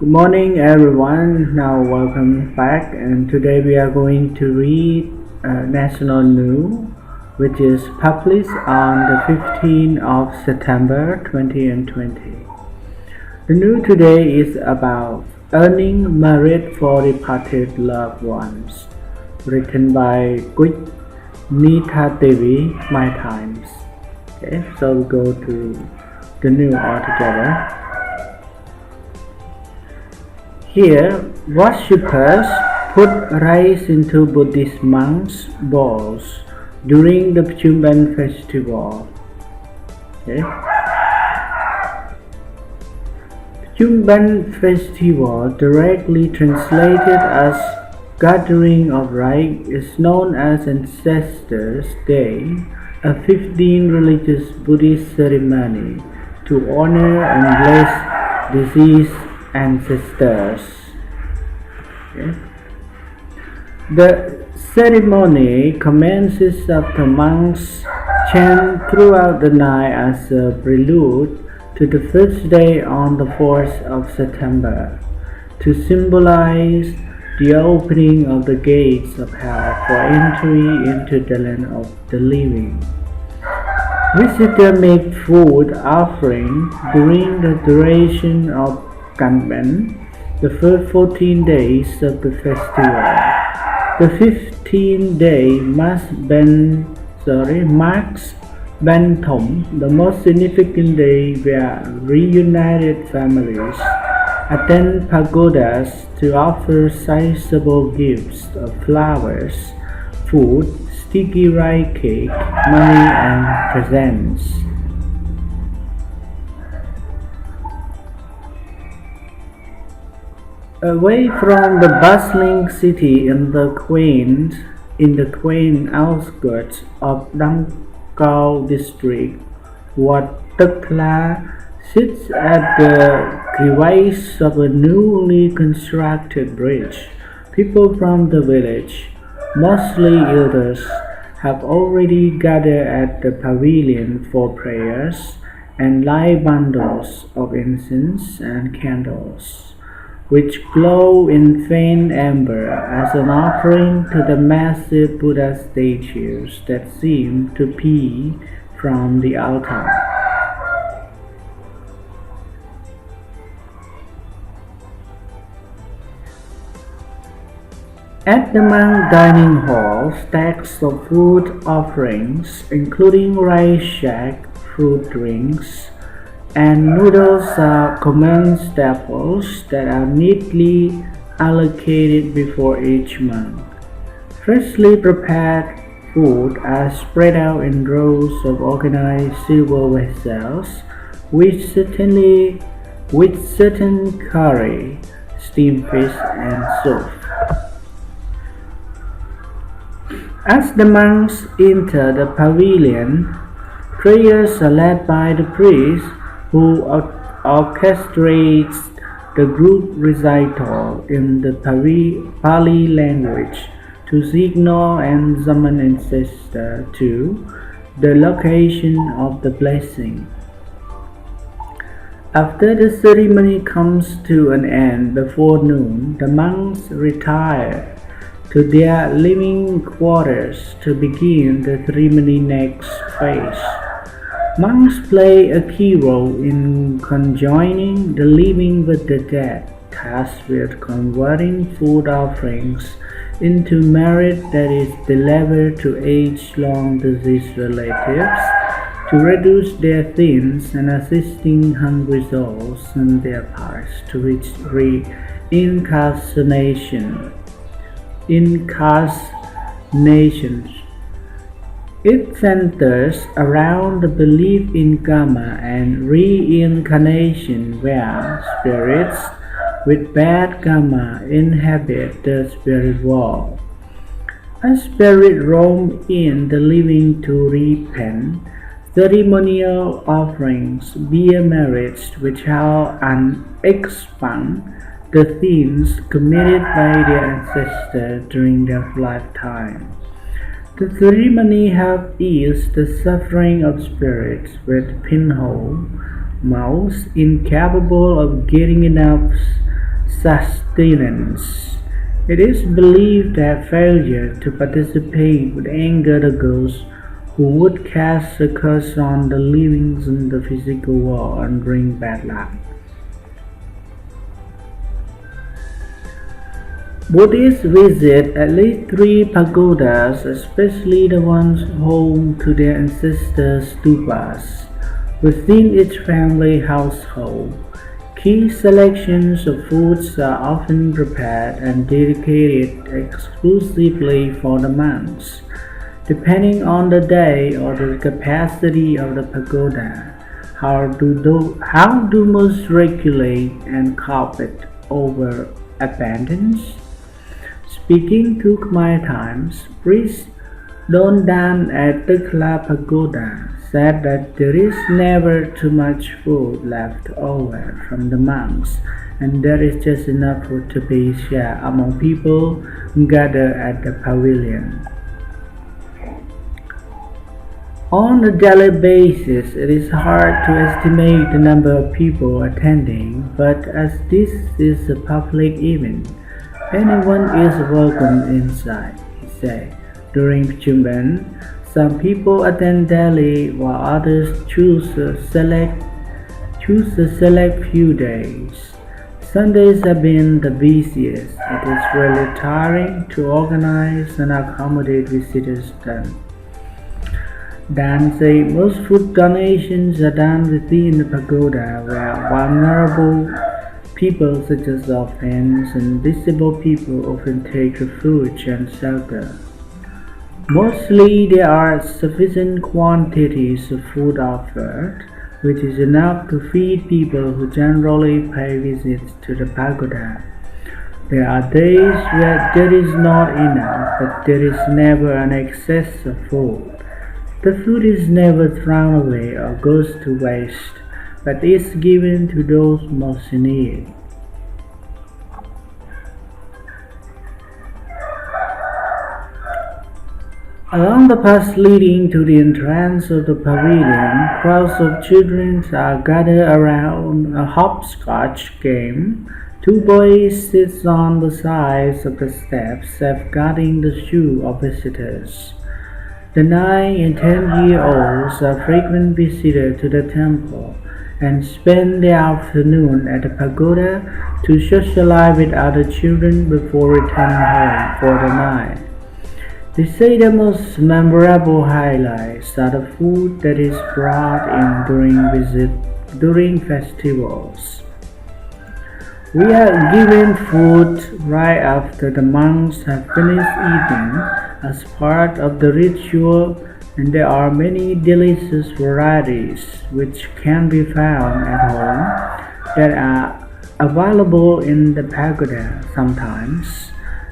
Good morning, everyone. Now, welcome back. And today we are going to read National News, which is published on the 15th of September 2020. The news today is about earning merit for departed loved ones, written by Quick Nita Devi, My Times. Okay, so we go to the news altogether. Here, worshippers put rice into Buddhist monks' bowls during the Chumban festival. Okay. Chumban festival, directly translated as gathering of rice, is known as Ancestors' Day, a 15 religious Buddhist ceremony to honor and bless deceased ancestors. Okay. The ceremony commences after monks chant throughout the night as a prelude to the first day on the 4th of September, to symbolize the opening of the gates of hell for entry into the land of the living. Visitors make food offering during the duration of Cambodia, the first 14 days of the festival. The 15th day marks Ban Thong, the most significant day where reunited families attend pagodas to offer sizable gifts of flowers, food, sticky rice cake, money, and presents. Away from the bustling city in the quaint outskirts of Dangkao district, Wat Tekla sits at the crevice of a newly constructed bridge. People from the village, mostly elders, have already gathered at the pavilion for prayers and light bundles of incense and candles, which glow in faint amber as an offering to the massive Buddha statues that seem to peer from the altar. At the monk dining hall, stacks of food offerings, including rice shack, fruit drinks, and noodles are common staples that are neatly allocated before each monk. Freshly prepared food are spread out in rows of organized silver vessels with certain curry, steamed fish, and soup. As the monks enter the pavilion, prayers are led by the priest, who orchestrates the group recital in the Pali language to signal and summon ancestors to the location of the blessing. After the ceremony comes to an end before noon, the monks retire to their living quarters to begin the ceremony next phase. Monks play a key role in conjoining the living with the dead, tasked with converting food offerings into merit that is delivered to age-long deceased relatives to reduce their sins and assisting hungry souls on their paths to reach reincarnation. It centers around the belief in karma and reincarnation, where spirits with bad karma inhabit the spirit world. As spirits roam in the living to repent, ceremonial offerings bear merits which help and expand the sins committed by their ancestors during their lifetime. The ceremony helps ease the suffering of spirits with pinhole mouths incapable of getting enough sustenance. It is believed that failure to participate would anger the ghosts who would cast a curse on the living in the physical world and bring bad luck. Buddhists visit at least three pagodas, especially the ones home to their ancestors' stupas, within each family household. Key selections of foods are often prepared and dedicated exclusively for the monks, depending on the day or the capacity of the pagoda. How do most regulate and carpet over abundance? Speaking to Khmer Times, priest Don Dan at Tekla Pagoda said that there is never too much food left over from the monks, and there is just enough food to be shared among people gathered at the pavilion. On a daily basis, it is hard to estimate the number of people attending, but as this is a public event, anyone is welcome inside, he said. During Chumban, some people attend daily while others choose a select few days. Sundays have been the busiest. It is really tiring to organize and accommodate visitors then. Dan said most food donations are done within the pagoda where vulnerable people such as orphans and disabled people often take refuge and shelter. Mostly there are sufficient quantities of food offered, which is enough to feed people who generally pay visits to the pagoda. There are days where there is not enough, but there is never an excess of food. The food is never thrown away or goes to waste, but is given to those most in need. Along the path leading to the entrance of the pavilion, crowds of children are gathered around a hopscotch game. Two boys sit on the sides of the steps, safeguarding the shoes of visitors. The 9 and 10-year-olds are frequent visitors to the temple and spend the afternoon at the pagoda to socialize with other children before returning home for the night. They say the most memorable highlights are the food that is brought in during festivals. We are given food right after the monks have finished eating as part of the ritual, and there are many delicious varieties which can be found at home that are available in the pagoda sometimes.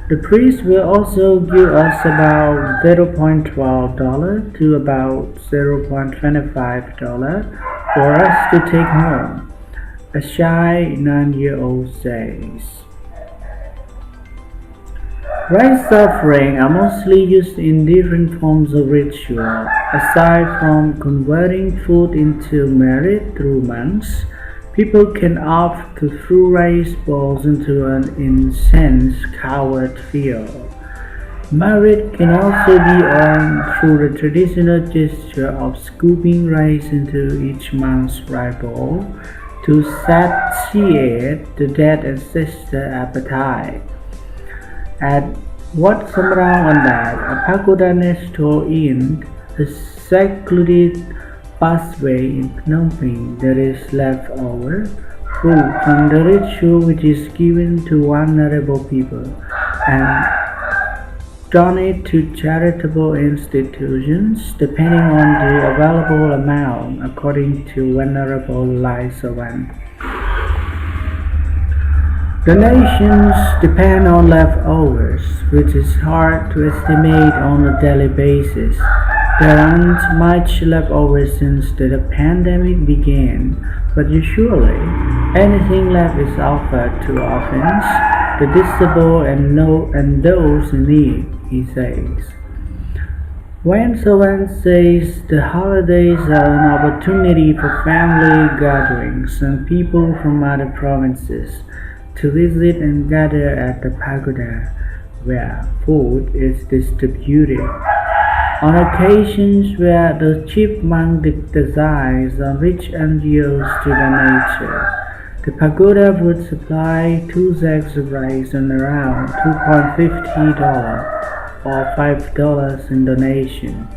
The priest will also give us about $0.12 to about $0.25 for us to take home, a shy 9-year-old says. Rice offerings are mostly used in different forms of ritual. Aside from converting food into merit through monks, people can opt to throw rice balls into an incense-covered field. Merit can also be earned through the traditional gesture of scooping rice into each monk's right bowl to satiate the dead ancestor appetite. At Wat Samrang on that, a pagoda next door in a secluded pathway in Phnom Penh, there is leftover food from the ritual which is given to vulnerable people and donate to charitable institutions depending on the available amount according to Venerable Lai Sawan. Donations depend on leftovers, which is hard to estimate on a daily basis. There aren't much leftover since the pandemic began, but usually anything left is offered to orphans, the disabled, and those in need, he says. When someone says the holidays are an opportunity for family gatherings and people from other provinces to visit and gather at the pagoda, where food is distributed. On occasions where the chief monk decides on which NGOs to donate, the pagoda would supply 2 sacks of rice and around $2.50 or $5 in donation.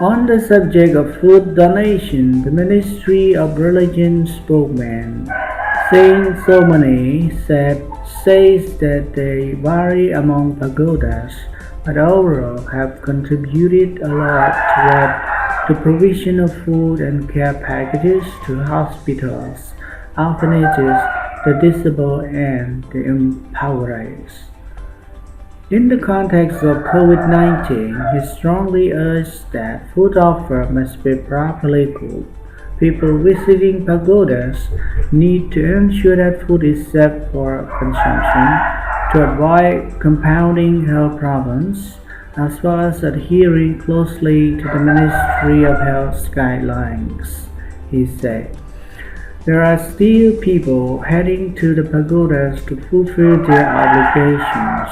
On the subject of food donation, the Ministry of Religion spokesman Saint Somane says that they vary among pagodas, but overall have contributed a lot toward the provision of food and care packages to hospitals, orphanages, the disabled, and the impoverished. In the context of COVID-19, he strongly urged that food offered must be properly cooked. People visiting pagodas need to ensure that food is safe for consumption to avoid compounding health problems, as well as adhering closely to the Ministry of Health's guidelines, he said. There are still people heading to the pagodas to fulfill their obligations.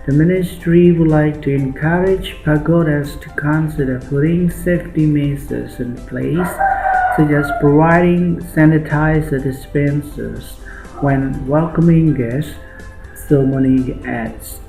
The ministry would like to encourage pagodas to consider putting safety measures in place, such as providing sanitizer dispensers when welcoming guests, Somani adds.